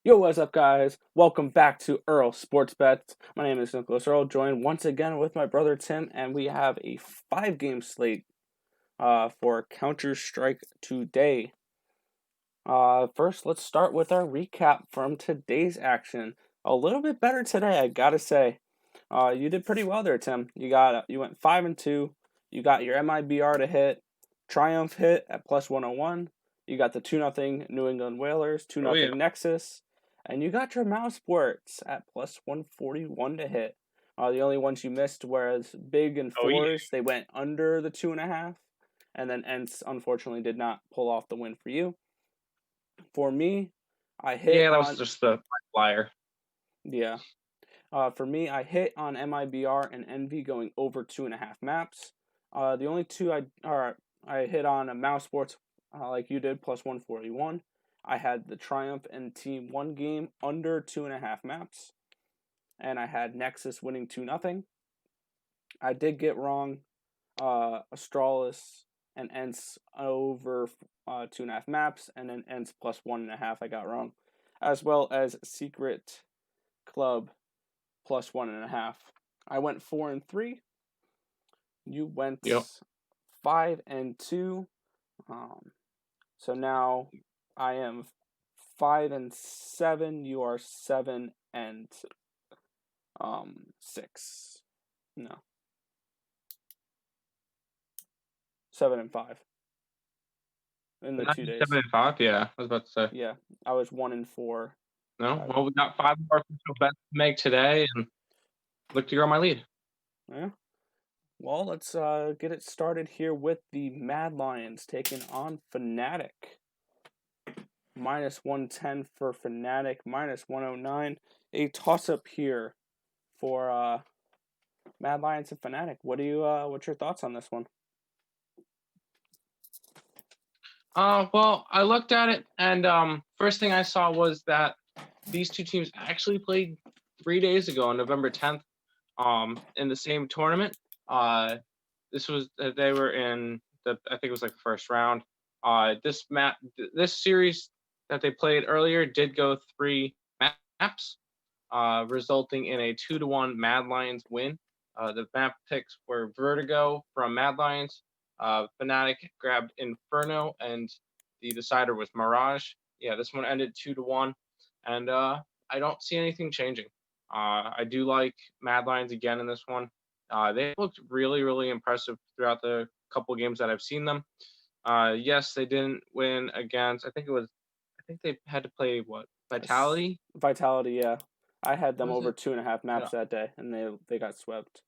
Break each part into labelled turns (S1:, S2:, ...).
S1: Yo, what's up, guys? Welcome back to Earl Sports Bets. My name is Nicholas Earl, joined once again with my brother Tim, and we have a 5-game slate for Counter-Strike today. First, let's start with our recap from today's action. A little bit better today, I gotta say. You did pretty well there, Tim. You went 5-2. You got your MIBR to hit. Triumph hit at plus 101. You got the 2-0 New England Whalers, 2-0 Nexus. And you got your Mousesports at plus 141 to hit. The only ones you missed were Big and Fours. They went under the 2.5. And then Ents, unfortunately, did not pull off the win for you. For me, I hit
S2: that was just the flyer.
S1: Yeah. For me, I hit on MIBR and Envy going over 2.5 maps. The only two I hit on a Mousesports like you did, plus 141. I had the Triumph and Team 1 game under 2.5 maps. And I had Nexus winning 2-0. I did get wrong Astralis and Ents over 2.5 maps, and then Ents plus 1.5 I got wrong. As well as Secret Club plus 1.5. I went 4-3. You went 5-2. So now I am 5-7. You are 7-6. No. 7-5. In the 2 days.
S2: 7-5, yeah. I was about to say.
S1: Yeah, I was 1-4.
S2: No, well, we got 5 more official bets to make today, and look to grow my lead.
S1: Yeah. Well, let's get it started here with the Mad Lions taking on Fnatic. Minus 110 for Fnatic, minus 109. A toss-up here for Mad Lions and Fnatic. What's your thoughts on this one?
S2: Well, I looked at it, and first thing I saw was that these two teams actually played 3 days ago on November 10th in the same tournament. They were in I think it was like the first round. This series that they played earlier did go 3 maps, resulting in a 2-1 Mad Lions win. The map picks were Vertigo from Mad Lions. Fnatic grabbed Inferno, and the decider was Mirage. Yeah, this one ended 2-1, and I don't see anything changing. I do like Mad Lions again in this one. They looked really, really impressive throughout the couple games that I've seen them. Yes, they didn't win against. I think they had to play Vitality.
S1: Vitality, yeah. I had them over 2.5 maps that day, and they got swept.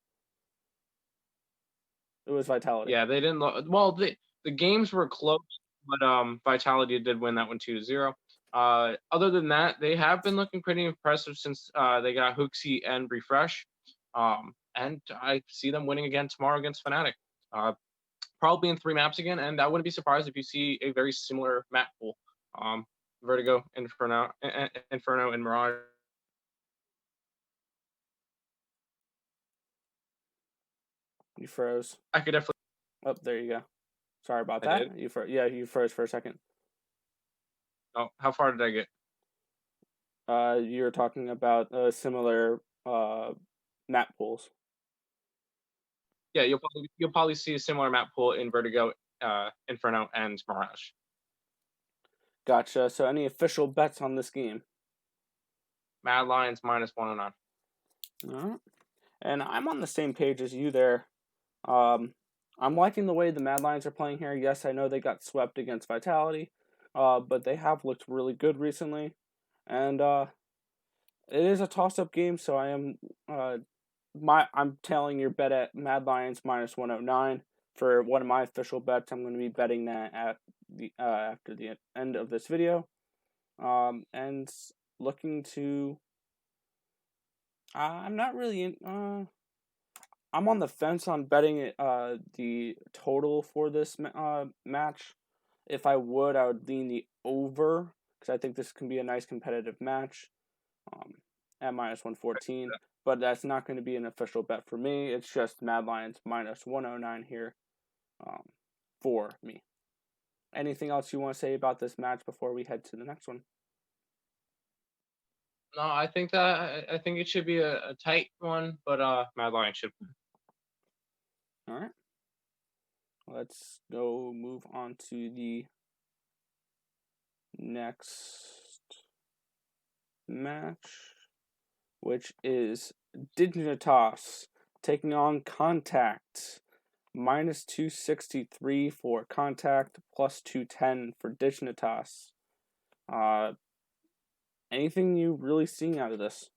S1: It was Vitality.
S2: Yeah, they didn't. Well, the games were close, but Vitality did win that one 2-0. Other than that, they have been looking pretty impressive since they got Hooksy and Refresh. And I see them winning again tomorrow against Fnatic. Probably in 3 maps again, and I wouldn't be surprised if you see a very similar map pool. Vertigo, Inferno, and Mirage.
S1: You froze.
S2: I could definitely.
S1: Oh, there you go. Sorry about that. You froze for a second.
S2: Oh, how far did I get?
S1: You're talking about similar map pools.
S2: Yeah, you'll probably see a similar map pool in Vertigo, Inferno, and Mirage.
S1: Gotcha. So any official bets on this game?
S2: Mad Lions minus 109.
S1: All right. And I'm on the same page as you there. I'm liking the way the Mad Lions are playing here. Yes, I know they got swept against Vitality, but they have looked really good recently. And it is a toss-up game, so I'm tailing your bet at Mad Lions minus 109 for one of my official bets. I'm going to be betting that at the after the end of this video, and looking to. I'm not really in. I'm on the fence on betting the total for this match. If I would lean the over because I think this can be a nice competitive match. At minus 114, but that's not going to be an official bet for me. It's just Mad Lions minus 109 here for me. Anything else you want to say about this match before we head to the next one?
S2: No, I think it should be a tight one, but Mad Lion should win.
S1: All right. Let's go move on to the next match, which is Dignitas taking on Contact. Minus 263 for Contact, plus 210 for Dignitas. Anything you really seeing out of this?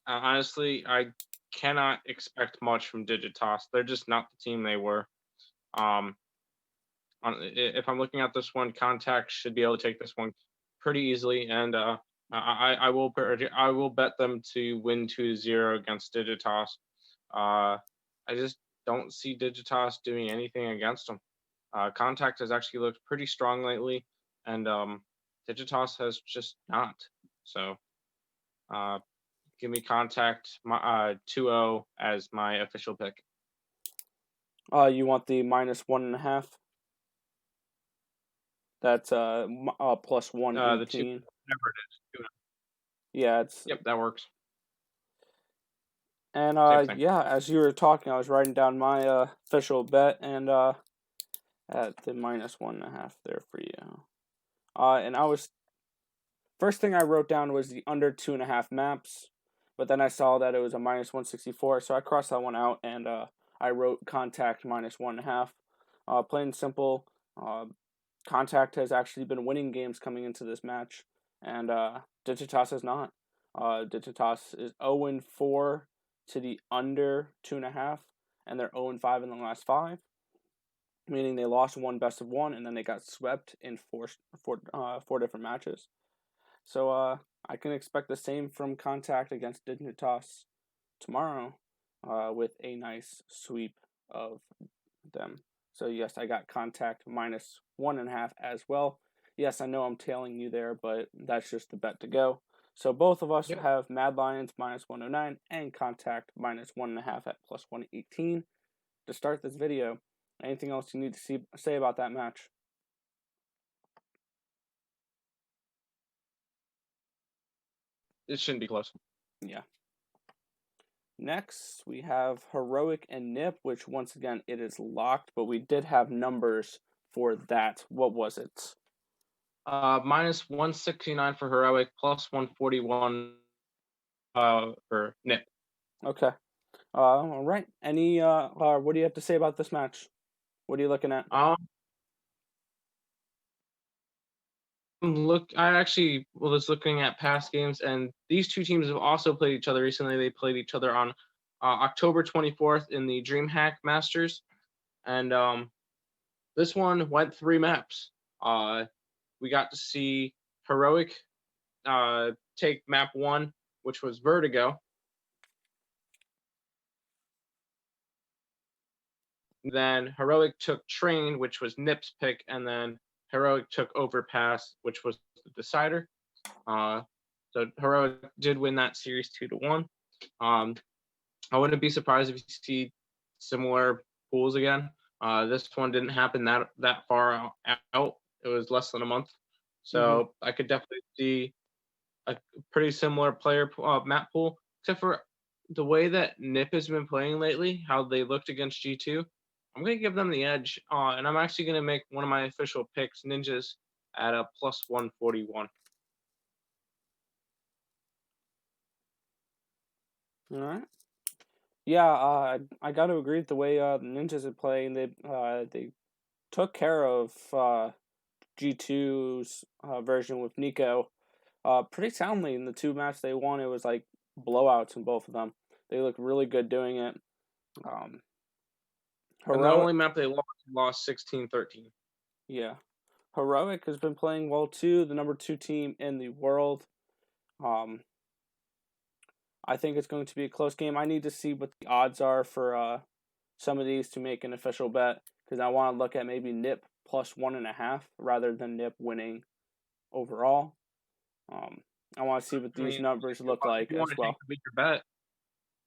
S2: Honestly, I cannot expect much from Digitas. They're just not the team they were. Um, if I'm looking at this one, Contact should be able to take this one pretty easily, and I will bet them to win 2-0 against Digitas. I just don't see Digitas doing anything against them. Contact has actually looked pretty strong lately, and Digitas has just not. So give me Contact 2-0 as my official pick.
S1: You want the minus 1.5? That's plus
S2: The two,
S1: 118.
S2: whatever it is.
S1: Yeah, it's
S2: Yep, that works.
S1: and
S2: Same thing.
S1: yeah. As you were talking, I was writing down my official bet and at the minus 1.5 there for you. And I was first thing I wrote down was the under 2.5 maps, but then I saw that it was a minus 164, so I crossed that one out and I wrote Contact minus 1.5. Plain and simple. Contact has actually been winning games coming into this match, and Dignitas has not. Dignitas is 0-4 to the under 2.5, and they're 0-5 in the last 5, meaning they lost one best of 1, and then they got swept in four different matches. So I can expect the same from Contact against Dignitas tomorrow, with a nice sweep of them. So yes, I got Contact minus 1.5 as well. Yes, I know I'm tailing you there, but that's just the bet to go. So both of us
S2: Yep.
S1: have Mad Lions minus 109 and Contact minus 1.5 at plus 118 to start this video. Anything else you need to say about that match?
S2: It shouldn't be close.
S1: Yeah. Next, we have Heroic and Nip, which once again, it is locked, but we did have numbers for that. What was it?
S2: Minus 169 for Heroic, plus 141 for Nip.
S1: Okay. All right. What do you have to say about this match? What are you looking at?
S2: I actually was looking at past games, and these two teams have also played each other recently. They played each other on October 24th in the DreamHack Masters, and this one went 3 maps. We got to see Heroic take map 1, which was Vertigo. Then Heroic took Train, which was Nip's pick, and then Heroic took Overpass, which was the decider. So Heroic did win that series 2-1. I wouldn't be surprised if you see similar pools again. This one didn't happen that far out. It was less than a month, so I could definitely see a pretty similar player map pool, except for the way that Nip has been playing lately, how they looked against G2. I'm going to give them the edge, and I'm actually going to make one of my official picks, Ninjas, at a plus 141.
S1: All right. Yeah, I got to agree with the way the Ninjas are playing. They took care of G2's version with Nico pretty soundly in the 2 matches they won. It was like blowouts in both of them. They look really good doing it.
S2: And the
S1: Heroic,
S2: only map they lost 16-13.
S1: yeah. Heroic has been playing well too. The number 2 team in the world. I think it's going to be a close game. I need to see what the odds are for some of these to make an official bet because I want to look at maybe Nip plus 1.5 rather than Nip winning overall. I want to see what these numbers look
S2: If
S1: like
S2: you want
S1: as
S2: to take
S1: well.
S2: the weaker bet,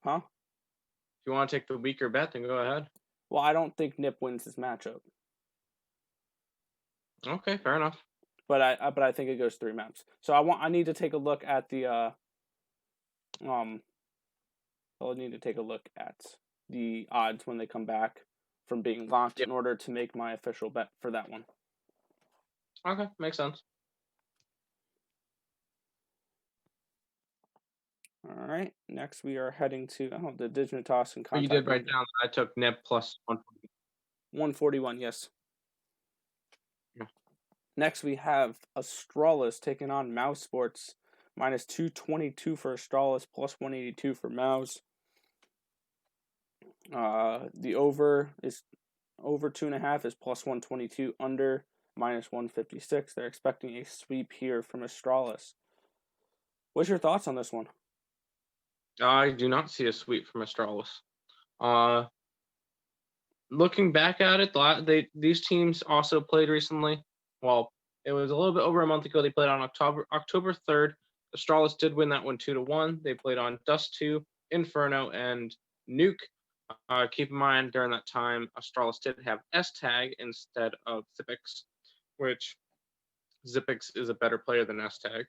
S1: Huh?
S2: if you want to take the weaker bet, then go ahead.
S1: Well, I don't think Nip wins this matchup.
S2: Okay, fair enough.
S1: but I think it goes 3 maps. So I need to take a look at the I'll need to take a look at the odds when they come back from being locked
S2: Yep.
S1: in order to make my official bet for that one.
S2: Okay, makes sense.
S1: All right. Next, we are heading to the Dignitas and
S2: But you did
S1: contact
S2: write
S1: number
S2: down that I took NIP plus 140.
S1: 141. Yes.
S2: Yeah.
S1: Next, we have Astralis taking on Mousesports. Minus 222 for Astralis, plus 182 for Mouse. The over 2.5 is plus 122. Under minus 156. They're expecting a sweep here from Astralis. What's your thoughts on this one?
S2: I do not see a sweep from Astralis. Looking back at it, these teams also played recently. Well, it was a little bit over a month ago. They played on October 3rd. Astralis did win that one 2-1. They played on Dust 2, Inferno, and Nuke. Keep in mind, during that time, Astralis did have S-Tag instead of Zippix, which Zippix is a better player than S-Tag.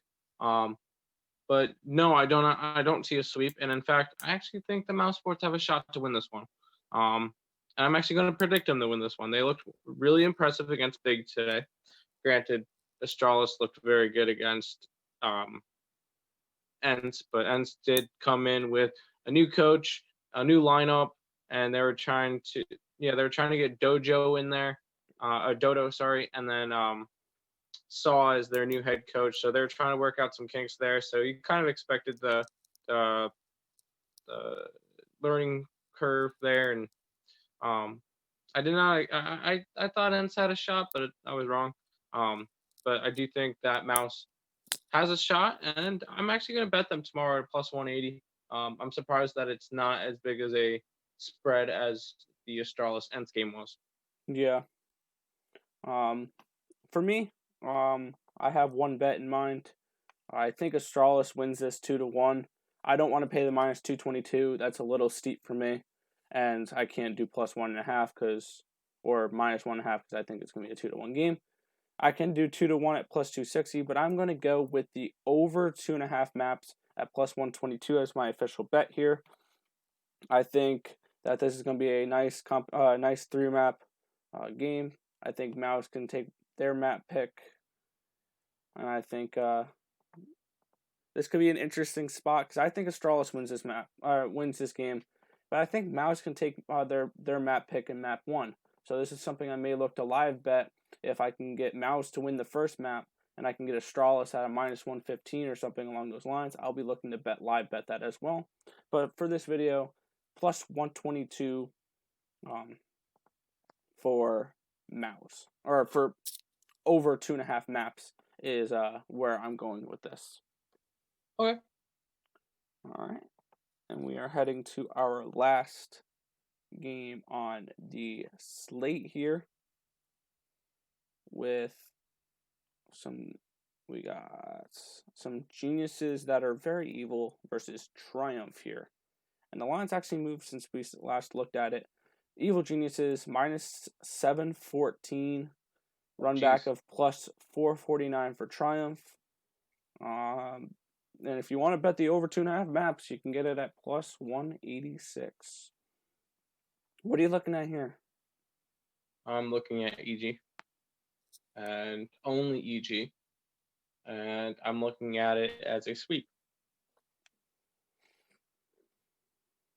S2: But no, I don't see a sweep. And in fact, I actually think the Mousesports have a shot to win this one. And I'm actually going to predict them to win this one. They looked really impressive against Big today. Granted, Astralis looked very good against Ents, but Ents did come in with a new coach, a new lineup, and they were trying to get Dojo in there, Dodo, sorry, and then Saw as their new head coach. So they're trying to work out some kinks there. So you kind of expected the learning curve there, and I did not. I thought Ents had a shot, but I was wrong. But I do think that Mouse has a shot, and I'm actually going to bet them tomorrow at plus 180. I'm surprised that it's not as big as a spread as the Astralis Ents game was.
S1: Yeah. For me, I have one bet in mind. I think Astralis wins this 2-1. I don't want to pay the minus 222. That's a little steep for me, and I can't do plus 1.5 or minus 1.5 because I think it's going to be a 2-1 game. I can do 2-1 at plus 260, but I'm going to go with the over 2.5 maps at plus 122 as my official bet here. I think that this is going to be a nice 3-map game. I think Mouse can take their map pick, and I think this could be an interesting spot because I think Astralis wins this game, but I think Mouse can take their map pick in map 1. So this is something I may look to live bet if I can get Mouse to win the first map and I can get Astralis at a minus 115 or something along those lines. I'll be looking to live bet that as well. But for this video, plus 122 for Mouse, or for over 2.5 maps is where I'm going with this.
S2: Okay.
S1: All right. And we are heading to our last game on the slate here with we got some geniuses that are very evil versus Triumph here. And the line's actually moved since we last looked at it. Evil Geniuses minus 714, run back of plus 449 for Triumph. And if you want to bet the over 2.5 maps, you can get it at plus 186. What are you looking at here?
S2: I'm looking at EG and only EG, and I'm looking at it as a sweep.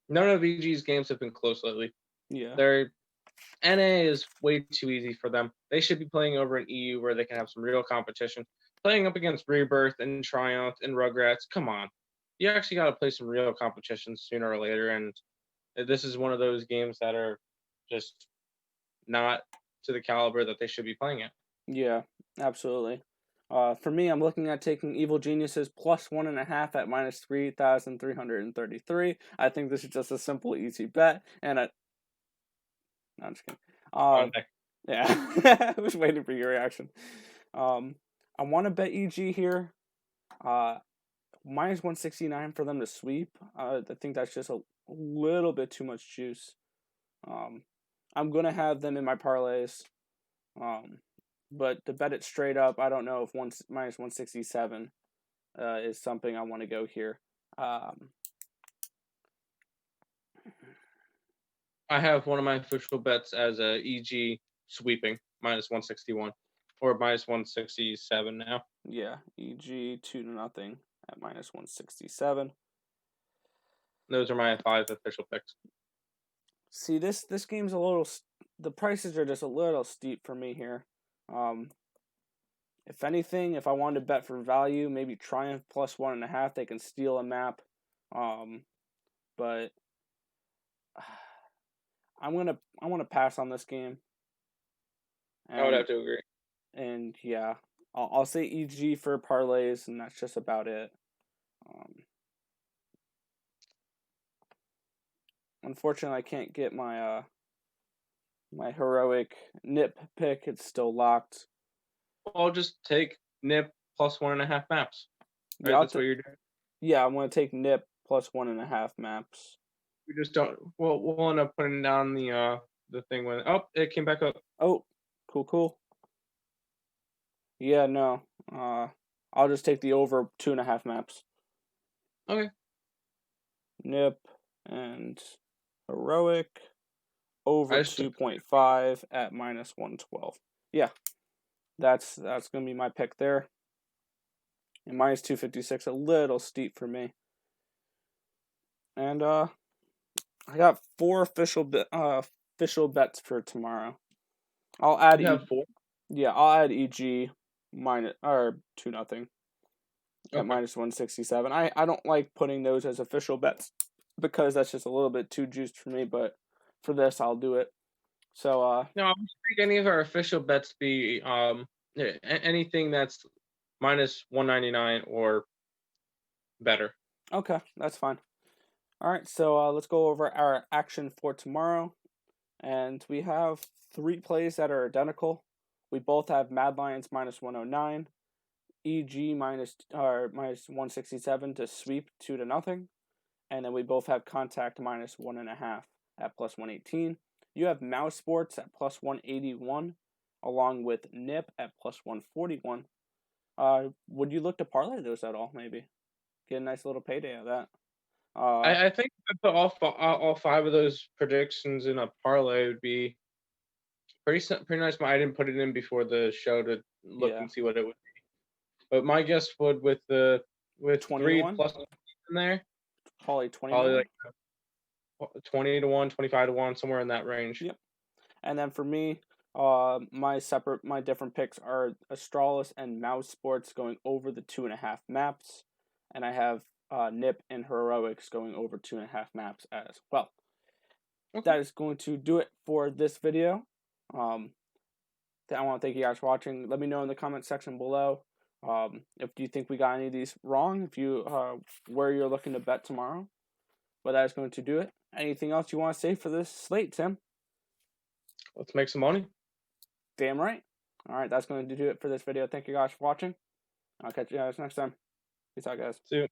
S2: None of EG's games have been close lately.
S1: Yeah.
S2: Their NA is way too easy for them. They should be playing over in EU where they can have some real competition. Playing up against Rebirth and Triumph and Rugrats, come on. You actually got to play some real competition sooner or later, and this is one of those games that are just not to the caliber that they should be playing at.
S1: Yeah, absolutely. For me, I'm looking at taking Evil Geniuses plus 1.5 at minus 3,333. I think this is just a simple, easy bet, and no, I'm just kidding. Yeah, I was waiting for your reaction. I want to bet EG here. Minus 169 for them to sweep. I think that's just a little bit too much juice. I'm gonna have them in my parlays. but to bet it straight up, I don't know if minus 167 is something I want to go here.
S2: I have one of my official bets as a EG sweeping minus 161 or minus 167 now.
S1: Yeah, EG 2-0 at minus 167.
S2: Those are my 5 official picks.
S1: See, this game's a little. The prices are just a little steep for me here. If anything, if I wanted to bet for value, maybe Triumph plus 1.5. They can steal a map. But I want to pass on this game.
S2: I would have to agree.
S1: And yeah, I'll say EG for parlays, and that's just about it. Unfortunately, I can't get my my heroic nip pick. It's still locked.
S2: I'll just take NIP plus 1.5 maps. Right,
S1: Yeah,
S2: that's what you're doing.
S1: Yeah, I'm gonna take nip plus 1.5 maps.
S2: We just don't. We'll end up putting down the thing when it came back up.
S1: Oh, cool. Yeah, no. I'll just take the over 2.5 maps.
S2: Okay.
S1: Nip and heroic over 2.5 at minus 112. Yeah, that's gonna be my pick there. And minus 256, a little steep for me. And I got 4 official bets for tomorrow. I'll add
S2: You have 4.
S1: Yeah, I'll add EG minus or 2-0 at
S2: Okay.
S1: minus 167. I don't like putting those as official bets because that's just a little bit too juiced for me, but for this I'll do it. So
S2: No, I don't think any of our official bets be anything that's minus 199 or better.
S1: okay, that's fine. All right, so let's go over our action for tomorrow. And we have 3 plays that are identical. We both have Mad Lions minus 109, EG minus 167 to sweep 2-0, and then we both have Contact minus 1.5 at plus 118. You have Mousesports at plus 181, along with Nip at plus 141. Would you look to parlay those at all? Maybe get a nice little payday out of that.
S2: I think I put all 5 of those predictions in a parlay would be pretty nice. I didn't put it in before the show to look and see what it would be, but my guess would with 3 plus in there,
S1: probably 20.
S2: Probably like 20-1, 25-1, somewhere in that range.
S1: Yep. And then for me, my different picks are Astralis and Mousesports going over the 2.5 maps, and I have Nip and Heroics going over 2.5 maps as well. Okay. That is going to do it for this video. I want to thank you guys for watching. Let me know in the comment section below if you think we got any of these wrong, if you where you're looking to bet tomorrow. But that is going to do it. Anything else you want to say for this slate, Tim?
S2: Let's make some money.
S1: Damn right. All right, that's going to do it for this video. Thank you guys for watching. I'll catch you guys next time. Peace out, guys.
S2: See you.